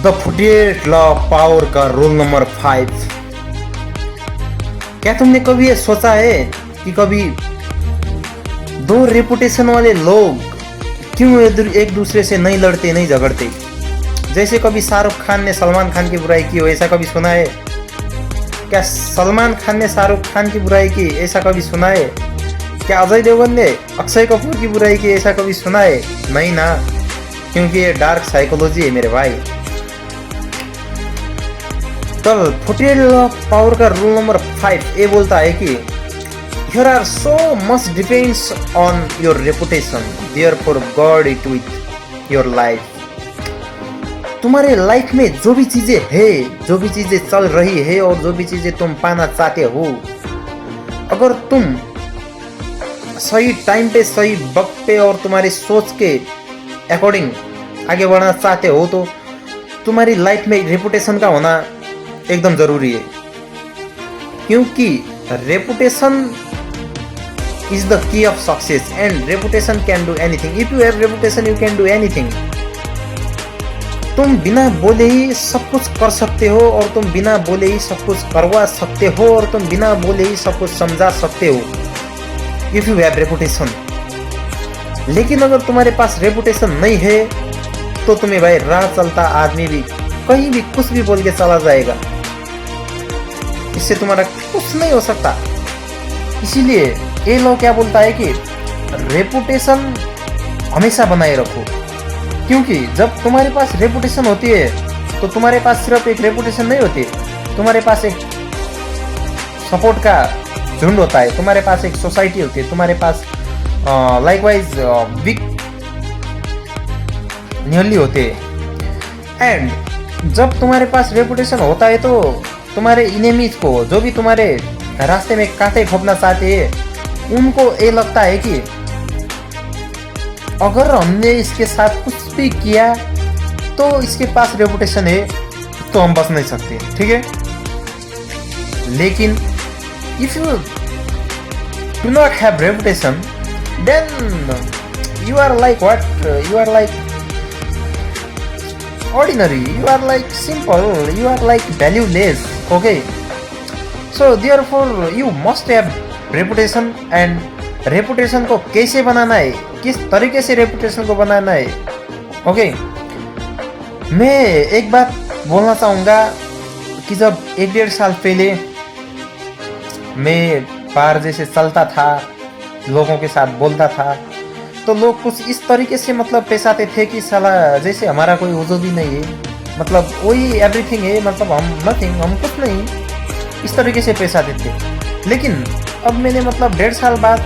The 48 law power का rule number 5। क्या तुमने कभी ये सोचा है कि कभी दो रेपुटेशन वाले लोग क्यों एक दूसरे से नहीं लड़ते, नहीं झगड़ते? जैसे कभी शाहरुख खान ने सलमान खान की बुराई की हो, ऐसा कभी सुना है? क्या सलमान खान ने शाहरुख खान की बुराई की, ऐसा कभी सुना है? क्या अजय देवगन ने अक्षय कपूर की बुराई की, ऐसा कभी सुना है? नहीं ना, क्योंकि ये डार्क साइकोलॉजी है मेरे भाई। कल 48 लॉ पावर का रूल नंबर 5 ये बोलता है कि here are so much depends on your reputation, therefore guard it with your life। तुम्हारे लाइफ में जो भी चीजें है, जो भी चीजें चल रही है और जो भी चीजें तुम पाना चाहते हो, अगर तुम सही टाइम पे, सही वक्त पे और तुम्हारी सोच के अकॉर्डिंग आगे बढ़ना चाहते हो तो तुम्हारी लाइफ में रेपुटेशन का होना एकदम जरूरी है। क्योंकि reputation is the key of success and reputation can do anything. If you have reputation you can do anything. तुम बिना बोले ही सब कुछ कर सकते हो और तुम बिना बोले ही सब कुछ करवा सकते हो और तुम बिना बोले ही सब कुछ समझा सकते हो इफ यू हैव रेपुटेशन। लेकिन अगर तुम्हारे पास रेपुटेशन नहीं है तो तुम्हें भाई राह चलता आदमी भी कहीं भी कुछ भी बोल के चला जाएगा, इससे तुम्हारा कुछ नहीं हो सकता। इसीलिए ये लॉ क्या बोलता है कि रेपुटेशन हमेशा बनाए रखो। क्योंकि जब तुम्हारे पास रेपुटेशन होती है तो तुम्हारे पास सिर्फ एक रेपुटेशन नहीं होती, तुम्हारे पास एक सपोर्ट का झुंड होता है, तुम्हारे पास एक सोसाइटी होती है, तुम्हारे पास लाइकवाइज बिग नियरली होते हैं। एंड जब तुम्हारे पास रेपुटेशन होता है तो तुम्हारे इनेमीज को, जो भी तुम्हारे रास्ते में कांटे खोपना चाहते हैं, उनको ये लगता है कि अगर हमने इसके साथ कुछ भी किया तो इसके पास रेपुटेशन है तो हम बच नहीं सकते, ठीक है। लेकिन if you do not have reputation then you are like what, you are like ordinary, you are like simple, you are like valueless, okay? So therefore you must have reputation and reputation को कैसे बनाना है, किस तरीके से reputation को बनाना है, okay? मैं एक बात बोलना चाहूँगा कि जब 1-1.5 साल पहले मैं बाहर जैसे चलता था, लोगों के साथ बोलता था, तो लोग कुछ इस तरीके से मतलब पेश आते थे कि साला जैसे हमारा कोई वजूद ही नहीं है, मतलब वही एवरीथिंग है, मतलब हम नथिंग, हम कुछ नहीं, इस तरीके से पेश आते थे। लेकिन अब मैंने मतलब 1.5 साल बाद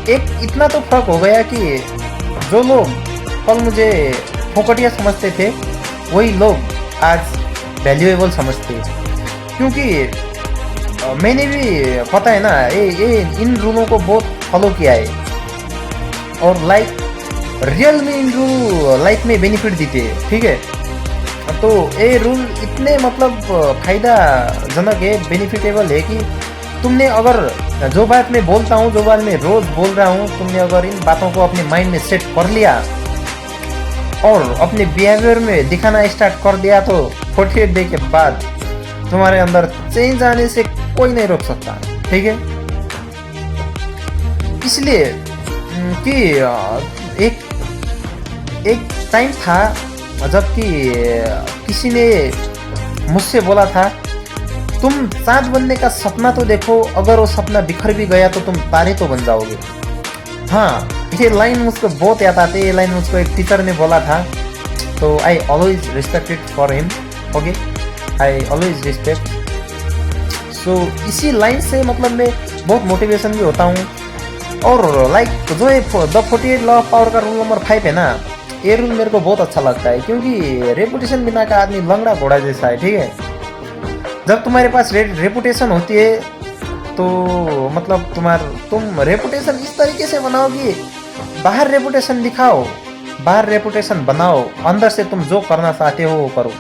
एक इतना तो फर्क हो गया कि जो लोग कल मुझे फोकटिया समझते थे वही लोग आज वैल्यूएबल समझते हैं। क्योंकि मैंने भी पता है ना, ये इन रूलों को बहुत फॉलो किया है और लाइक रियल में इन रूल लाइफ में बेनिफिट देते हैं, ठीक है। तो ये रूल इतने मतलब फायदाजनक है, बेनिफिटेबल है कि तुमने अगर जो बात मैं बोलता हूँ, जो बात मैं रोज बोल रहा हूँ, तुमने अगर इन बातों को अपने माइंड में सेट कर लिया और अपने बिहेवियर में दिखाना स्टार्ट कर दिया तो 48 डे के बाद तुम्हारे अंदर चेंज आने से कोई नहीं रोक सकता, ठीक है। इसलिए कि एक टाइम था जबकि किसी ने मुझसे बोला था तुम चांद बनने का सपना तो देखो, अगर वो सपना बिखर भी गया तो तुम तारे तो बन जाओगे। हाँ, ये लाइन मुझको बहुत याद आती है। ये लाइन मुझको एक टीचर ने बोला था, तो I always respect it for him, okay, I always respect. So इसी लाइन से मतलब मैं बहुत मोटिवेशन भी होता हूँ। और लाइक जो ये द 48 लॉ ऑफ पावर का रूल नंबर 5 है ना, ये रूल मेरे को बहुत अच्छा लगता है क्योंकि रेपुटेशन बिना का आदमी लंगड़ा घोड़ा जैसा है, ठीक है। जब तुम्हारे पास रेपुटेशन होती है तो मतलब तुम रेपुटेशन इस तरीके से बनाओ कि बाहर रेपुटेशन दिखाओ, बाहर रेपुटेशन बनाओ, अंदर से तुम जो करना चाहते हो वो करो।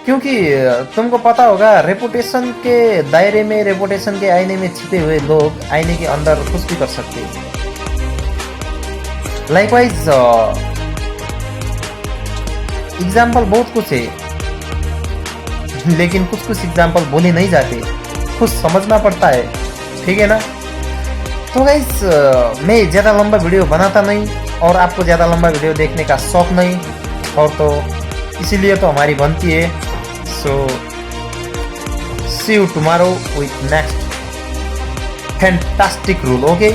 क्योंकि तुमको पता होगा रेपुटेशन के दायरे में, रेपुटेशन के आईने में छिपे हुए लोग आईने के अंदर कुछ भी कर सकते हैं। लाइकवाइज एग्जाम्पल बहुत कुछ है, लेकिन कुछ कुछ एग्जाम्पल बोले नहीं जाते, खुद समझना पड़ता है, ठीक है ना। तो गाइस मैं ज़्यादा लंबा वीडियो बनाता नहीं और आपको ज़्यादा लंबा वीडियो देखने का शौक नहीं, और तो इसीलिए तो हमारी बनती है। So see you tomorrow with next fantastic rule, okay.